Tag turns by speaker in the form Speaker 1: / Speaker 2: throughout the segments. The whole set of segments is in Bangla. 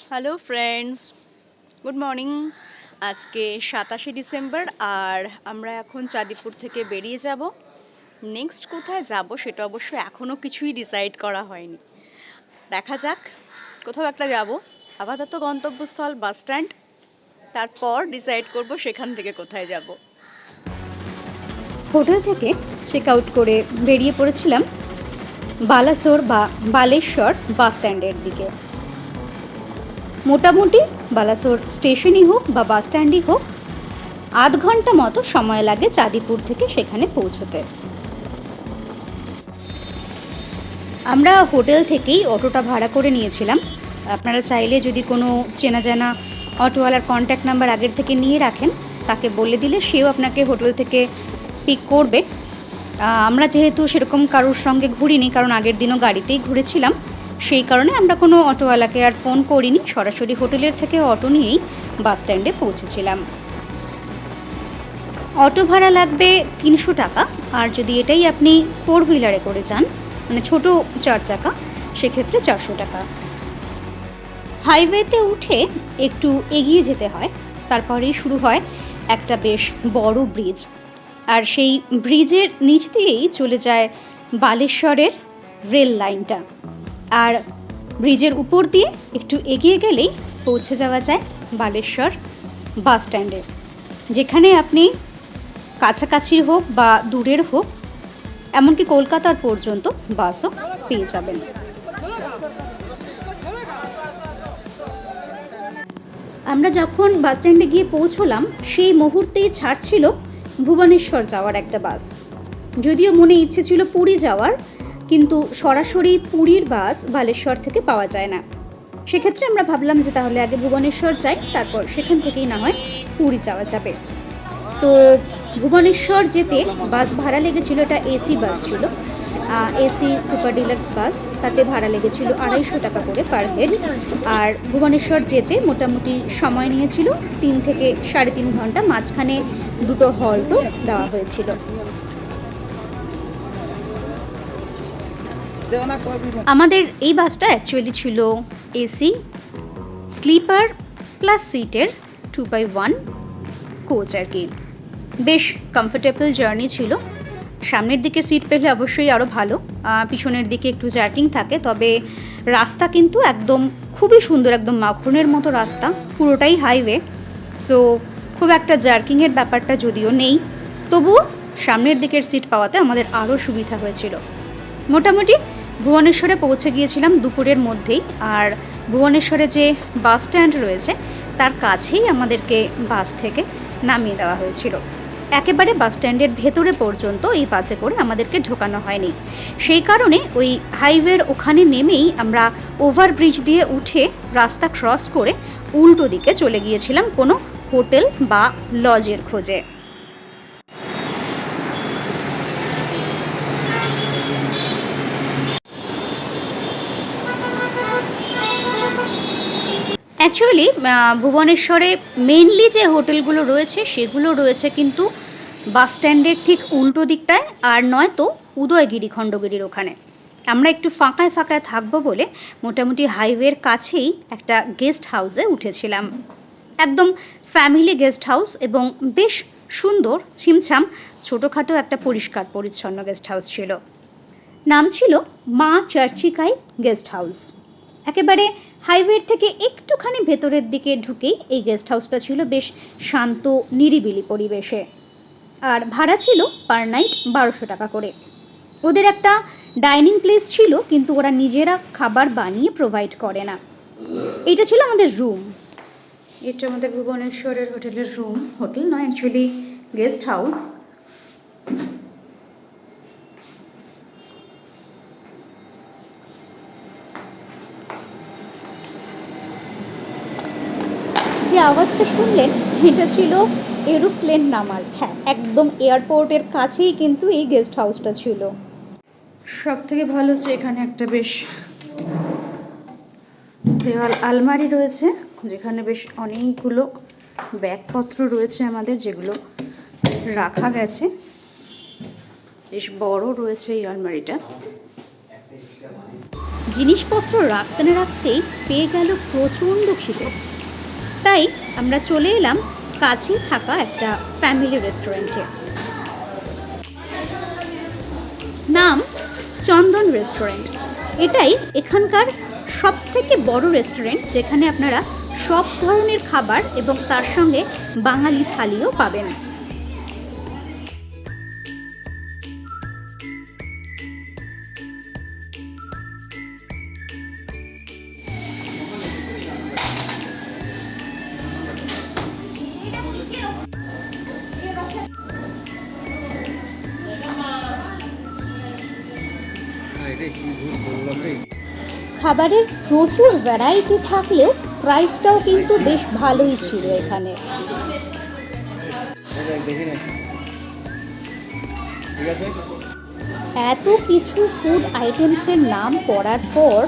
Speaker 1: Hello friends, good morning. আজকে 27শে ডিসেম্বর আর আমরা এখন চাঁদিপুর থেকে বেরিয়ে যাব। নেক্সট কোথায় যাব সেটা অবশ্য এখনও কিছুই ডিসাইড করা হয়নি। দেখা যাক, কোথাও একটা যাব। আপাতত গন্তব্যস্থল বাস স্ট্যান্ড, তারপর ডিসাইড করব সেখান থেকে কোথায় যাব।
Speaker 2: হোটেল থেকে চেক আউট করে বেরিয়ে পড়েছিলাম বালাসোর বা বালেশ্বর বাস স্ট্যান্ডের দিকে। মোটামুটি বালাসোর স্টেশনই হোক বা বাস স্ট্যান্ডই হোক, আধ ঘন্টা মতো সময় লাগে চাঁদিপুর থেকে সেখানে পৌঁছতে। আমরা হোটেল থেকেই অটোটা ভাড়া করে নিয়েছিলাম। আপনারা চাইলে যদি কোনো চেনা জানা অটোওয়ালার কন্ট্যাক্ট নাম্বার আগের থেকে নিয়ে রাখেন, তাকে বলে দিলে সেও আপনাকে হোটেল থেকে পিক করবে। আমরা যেহেতু সেরকম কারোর সঙ্গে ঘুরিনি, কারণ আগের দিনও গাড়িতেই ঘুরেছিলাম, সেই কারণে আমরা কোনো অটোওয়ালাকে আর ফোন করিনি, সরাসরি হোটেলের থেকে অটো নিয়েই বাস স্ট্যান্ডে পৌঁছেছিলাম। অটো ভাড়া লাগবে 300 টাকা, আর যদি এটাই আপনি 4 হুইলারে করে যান, মানে ছোটো 4 চাকা, সেক্ষেত্রে 400 টাকা। হাইওয়েতে উঠে একটু এগিয়ে যেতে হয়, তারপরেই শুরু হয় একটা বেশ বড় ব্রিজ, আর সেই ব্রিজের নিচ দিয়েই চলে যায় বালেশ্বরের রেল লাইনটা। আর ব্রিজের উপর দিয়ে একটু এগিয়ে গেলেই পৌঁছে যাওয়া যায় বালেশ্বর বাস স্ট্যান্ডে, যেখানে আপনি কাছাকাছির হোক বা দূরের হোক, এমনকি কলকাতার পর্যন্ত বাসও পেয়ে যাবেন। আমরা যখন বাস স্ট্যান্ডে গিয়ে পৌঁছলাম, সেই মুহূর্তেই ছাড়ছিল ভুবনেশ্বর যাওয়ার একটা বাস। যদিও মনে ইচ্ছে ছিল পুরী যাওয়ার, কিন্তু সরাসরি পুরীর বাস বালেশ্বর থেকে পাওয়া যায় না। সেক্ষেত্রে আমরা ভাবলাম যে তাহলে আগে ভুবনেশ্বর যাই, তারপর সেখান থেকেই না হয় পুরী যাওয়া যাবে। তো ভুবনেশ্বর যেতে বাস ভাড়া লেগেছিল, এটা এসি বাস ছিল, এসি সুপার ডিলাক্স বাস, তাতে ভাড়া লেগেছিল 250 টাকা করে পার হেড। আর ভুবনেশ্বর যেতে মোটামুটি সময় নিয়েছিল 3 থেকে 3.5 ঘন্টা, মাঝখানে দুটো হল্টও দেওয়া হয়েছিল। আমাদের এই বাসটা অ্যাকচুয়ালি ছিল এসি স্লিপার প্লাস সিটের 2x1 কোচ আর কি। বেশ কমফোর্টেবল জার্নি ছিল। সামনের দিকে সিট পেলে অবশ্যই আরও ভালো, পিছনের দিকে একটু জার্কিং থাকে, তবে রাস্তা কিন্তু একদম খুবই সুন্দর, একদম মাখনের মতো রাস্তা, পুরোটাই হাইওয়ে। সো খুব একটা জার্কিংয়ের ব্যাপারটা যদিও নেই, তবুও সামনের দিকের সিট পাওয়াতে আমাদের আরও সুবিধা হয়েছিল। মোটামুটি ভুবনেশ্বরে পৌঁছে গিয়েছিলাম দুপুরের মধ্যেই, আর ভুবনেশ্বরে যে বাস স্ট্যান্ড রয়েছে তার কাছেই আমাদেরকে বাস থেকে নামিয়ে দেওয়া হয়েছিল। একেবারে বাস স্ট্যান্ডের ভেতরে পর্যন্ত এই বাসে করে আমাদেরকে ঢোকানো হয়নি, সেই কারণে ওই হাইওয়ের ওখানে নেমেই আমরা ওভারব্রিজ দিয়ে উঠে রাস্তা ক্রস করে উল্টো দিকে চলে গিয়েছিলাম কোনো হোটেল বা লজের খোঁজে। অ্যাকচুয়ালি ভুবনেশ্বরে মেনলি যে হোটেলগুলো রয়েছে সেগুলো রয়েছে কিন্তু বাস স্ট্যান্ডের ঠিক উল্টো দিকটায়, আর নয়তো উদয়গিরি খণ্ডগিরির ওখানে। আমরা একটু ফাঁকায় ফাঁকায় থাকবো বলে মোটামুটি হাইওয়ের কাছেই একটা গেস্ট হাউসে উঠেছিলাম। একদম ফ্যামিলি গেস্ট হাউস, এবং বেশ সুন্দর ছিমছাম ছোটোখাটো একটা পরিষ্কার পরিচ্ছন্ন গেস্ট হাউস ছিল। নাম ছিল মা চার্চিকাই গেস্ট হাউস। একেবারে হাইওয়ের থেকে একটুখানি ভেতরের দিকে ঢুকেই এই গেস্ট হাউসটা ছিল, বেশ শান্ত নিরিবিলি পরিবেশে। আর ভাড়া ছিল পার নাইট 1200 টাকা করে। ওদের একটা ডাইনিং প্লেস ছিল, কিন্তু ওরা নিজেরা খাবার বানিয়ে প্রোভাইড করে না। এইটা ছিল আমাদের রুম। এটা আমাদের ভুবনেশ্বরের হোটেলের রুম, হোটেল নয় অ্যাকচুয়ালি গেস্ট হাউস। যে আওয়াজটা শুনলেন এটা ছিল এরোপ্লেন নামার। হ্যাঁ, একদম এয়ারপোর্টের কাছেই কিন্তু এই গেস্ট হাউসটা ছিল। সব থেকে ভালো হচ্ছে এখানে একটা বেশ দেওয়াল আলমারি রয়েছে, যেখানে বেশ অনেকগুলো ব্যাগপত্র রয়েছে আমাদের, যেগুলো রাখা গেছে। বেশ বড় রয়েছে এই আলমারিটা। জিনিসপত্র রাখতে না রাখতেই পেয়ে গেল প্রচণ্ড খিদে। তাই আমরা চলে এলাম কাছেই থাকা একটা ফ্যামিলি রেস্টুরেন্টে। নাম চন্দন রেস্টুরেন্ট। এটাই এখানকার সবথেকে বড় রেস্টুরেন্ট, যেখানে আপনারা সব ধরনের খাবার এবং তার সঙ্গে বাঙালি থালিও পাবেন। খাবারের প্রচুর ভ্যারাইটি থাকলেও প্রাইসটাও কিন্তু বেশ ভালোই ছিল এখানে। এত কিছু ফুড আইটেমসের নাম পড়ার পর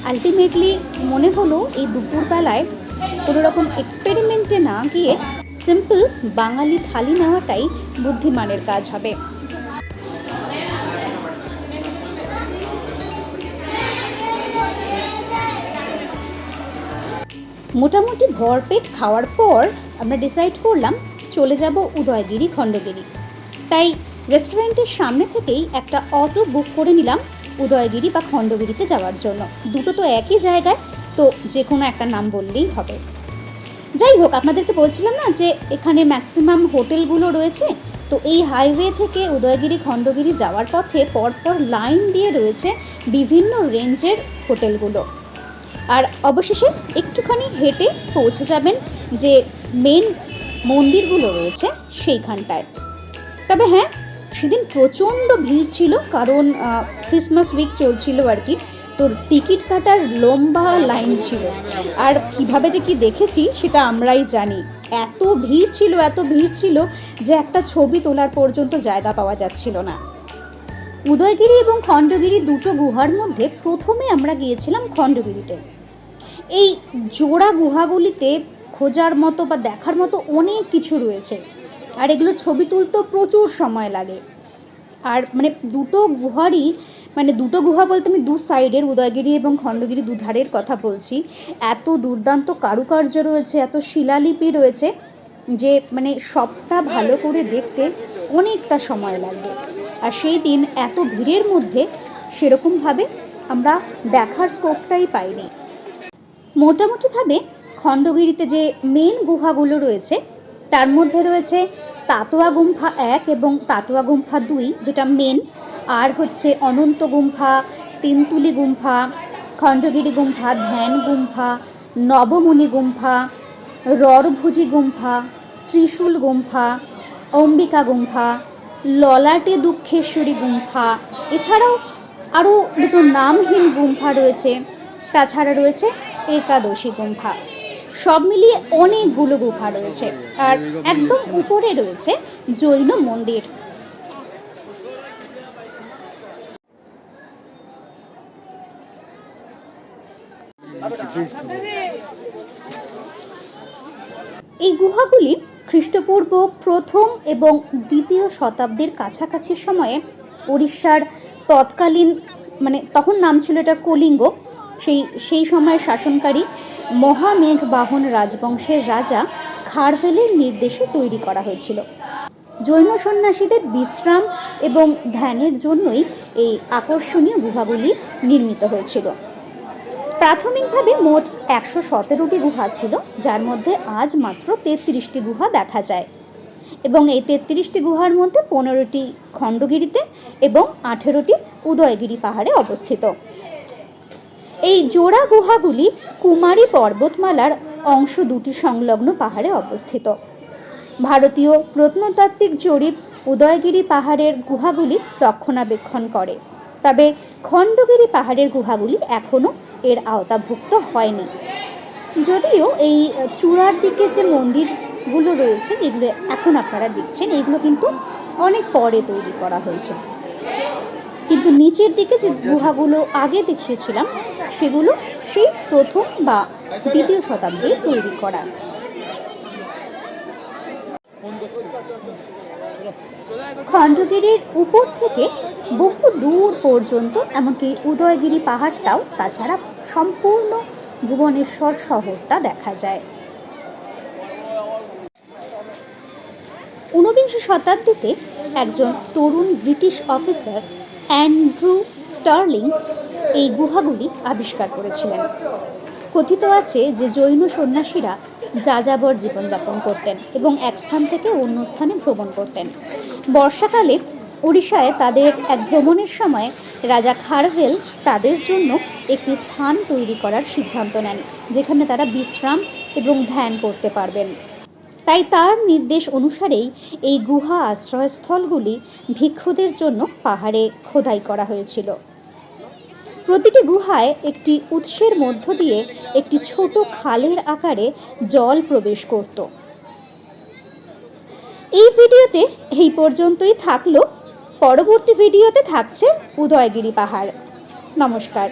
Speaker 2: আলটিমেটলি মনে হলো এই দুপুরবেলায় কোনো রকম এক্সপেরিমেন্টে না গিয়ে সিম্পল বাঙালি থালি নেওয়াটাই বুদ্ধিমানের কাজ হবে। মোটামুটি ভরপেট খাওয়ার পর আমরা ডিসাইড করলাম চলে যাব উদয়গিরি খণ্ডগিরি। তাই রেস্টুরেন্টের সামনে থেকেই একটা অটো বুক করে নিলাম উদয়গিরি বা খণ্ডগিরিতে যাওয়ার জন্য। দুটো তো একই জায়গায়, তো যে কোনো একটা নাম বললেই হবে। যাই হোক, আপনাদেরকে বলছিলাম না যে এখানে ম্যাক্সিমাম হোটেলগুলো রয়েছে, তো এই হাইওয়ে থেকে উদয়গিরি খণ্ডগিরি যাওয়ার পথে পরপর লাইন দিয়ে রয়েছে বিভিন্ন রেঞ্জের হোটেলগুলো। আর অবশেষে একটুখানি হেঁটে পৌঁছে যাবেন যে মেন মন্দিরগুলো রয়েছে সেইখানটায়। তবে হ্যাঁ, সেদিন প্রচণ্ড ভিড় ছিল, কারণ ক্রিসমাস উইক চলছিল আর কি, তো টিকিট কাটার লম্বা লাইন ছিল। আর কীভাবে যে কি দেখেছি সেটা আমরাই জানি। এত ভিড় ছিল যে একটা ছবি তোলার পর্যন্ত জায়গা পাওয়া যাচ্ছিল না। উদয়গিরি এবং খণ্ডগিরি দুটো গুহার মধ্যে প্রথমে আমরা গিয়েছিলাম খণ্ডগিরিতে। এই জোড়া গুহাগুলিতে খোঁজার মতো বা দেখার মতো অনেক কিছু রয়েছে, আর এগুলো ছবি তুলতেও প্রচুর সময় লাগে। আর দুটো গুহা বলতে আমি দু সাইডের, উদয়গিরি এবং খণ্ডগিরি দুধারের কথা বলছি। এত দুর্দান্ত কারুকার্য রয়েছে, এত শিলালিপি রয়েছে যে সবটা ভালো করে দেখতে অনেকটা সময় লাগবে। আর সেই দিন এত ভিড়ের মধ্যে সেরকমভাবে আমরা দেখার স্কোপটাই পাইনি। মোটামুটিভাবে খণ্ডগিরিতে যে মেন গুহাগুলো রয়েছে তার মধ্যে রয়েছে তাতোয়া গুম্ফা 1 এবং তাতোয়া গুম্ফা 2, যেটা মেন। আর হচ্ছে অনন্ত গুম্ফা, তিনতুলি গুম্ফা, খণ্ডগিরি গুম্ফা, ধ্যান গুম্ফা, নবমুনি গুম্ফা, ররভুজি গুম্ফা, ত্রিশূল গুম্ফা, অম্বিকা গুম্ফা, ললাটে দুঃখেশ্বরী গুম্ফা। এছাড়াও আরও দুটো নামহীন গুম্ফা রয়েছে। তাছাড়া রয়েছে একাদশী গুম্ফা। সব মিলিয়ে অনেকগুলো গুহা রয়েছে। আর একদম উপরে রয়েছে জৈন মন্দির। এই গুহাগুলি খ্রিস্টপূর্ব প্রথম এবং দ্বিতীয় শতাব্দীর কাছাকাছি সময়ে উড়িষ্যার তৎকালীন তখন নাম ছিল এটা কলিঙ্গ, সেই সময়ের শাসনকারী মহামেঘবাহন রাজবংশের রাজা খারভেলের নির্দেশে তৈরি করা হয়েছিল। জৈন সন্ন্যাসীদের বিশ্রাম এবং ধ্যানের জন্যই এই আকর্ষণীয় গুহাগুলি নির্মিত হয়েছিল। প্রাথমিকভাবে মোট 117টি গুহা ছিল, যার মধ্যে আজ মাত্র 33টি গুহা দেখা যায়। এবং এই 33টি গুহার মধ্যে 15টি খণ্ডগিরিতে এবং 18টি উদয়গিরি পাহাড়ে অবস্থিত। এই জোড়া গুহাগুলি কুমারী পর্বতমালার অংশ দুটি সংলগ্ন পাহাড়ে অবস্থিত। ভারতীয় প্রত্নতাত্ত্বিক জরিপ উদয়গিরি পাহাড়ের গুহাগুলি রক্ষণাবেক্ষণ করে, তবে খণ্ডগিরি পাহাড়ের গুহাগুলি এখনও এর আওতাভুক্ত হয়নি। যদিও এই চূড়ার দিকে যে মন্দিরগুলো রয়েছে, যেগুলো এখন আপনারা দেখছেন, এগুলো কিন্তু অনেক পরে তৈরি করা হয়েছে। কিন্তু নিচের দিকে যে গুহাগুলো আগে দেখিয়েছিলাম সেগুলো সেই প্রথম বা দ্বিতীয় শতাব্দীর তৈরি করা। খণ্ডগিরির উপর থেকে বহু দূর পর্যন্ত, এমনকি উদয়গিরি পাহাড়টাও, তাছাড়া সম্পূর্ণ ভুবনেশ্বর শহরটা দেখা যায়। 19বিংশ শতাব্দীতে একজন তরুণ ব্রিটিশ অফিসার অ্যান্ড্রু স্টার্লিং এই গুহাগুলি আবিষ্কার করেছিলেন। কথিত আছে যে জৈন সন্ন্যাসীরা যাযাবর জীবনযাপন করতেন এবং এক স্থান থেকে অন্য স্থানে ভ্রমণ করতেন। বর্ষাকালে উড়িষ্যায় তাদের এক ভ্রমণের সময় রাজা খারভেল তাদের জন্য একটি স্থান তৈরি করার সিদ্ধান্ত নেন, যেখানে তারা বিশ্রাম এবং ধ্যান করতে পারবেন। তাই তার নির্দেশ অনুসারেই এই গুহা আশ্রয়স্থলগুলি ভিক্ষুদের জন্য পাহাড়ে খোদাই করা হয়েছিল। প্রতিটি গুহায় একটি উৎসের মধ্য দিয়ে একটি ছোট খালের আকারে জল প্রবেশ করত। এই ভিডিওতে এই পর্যন্তই থাকলো। পরবর্তী ভিডিওতে থাকছে উদয়গিরি পাহাড়। নমস্কার।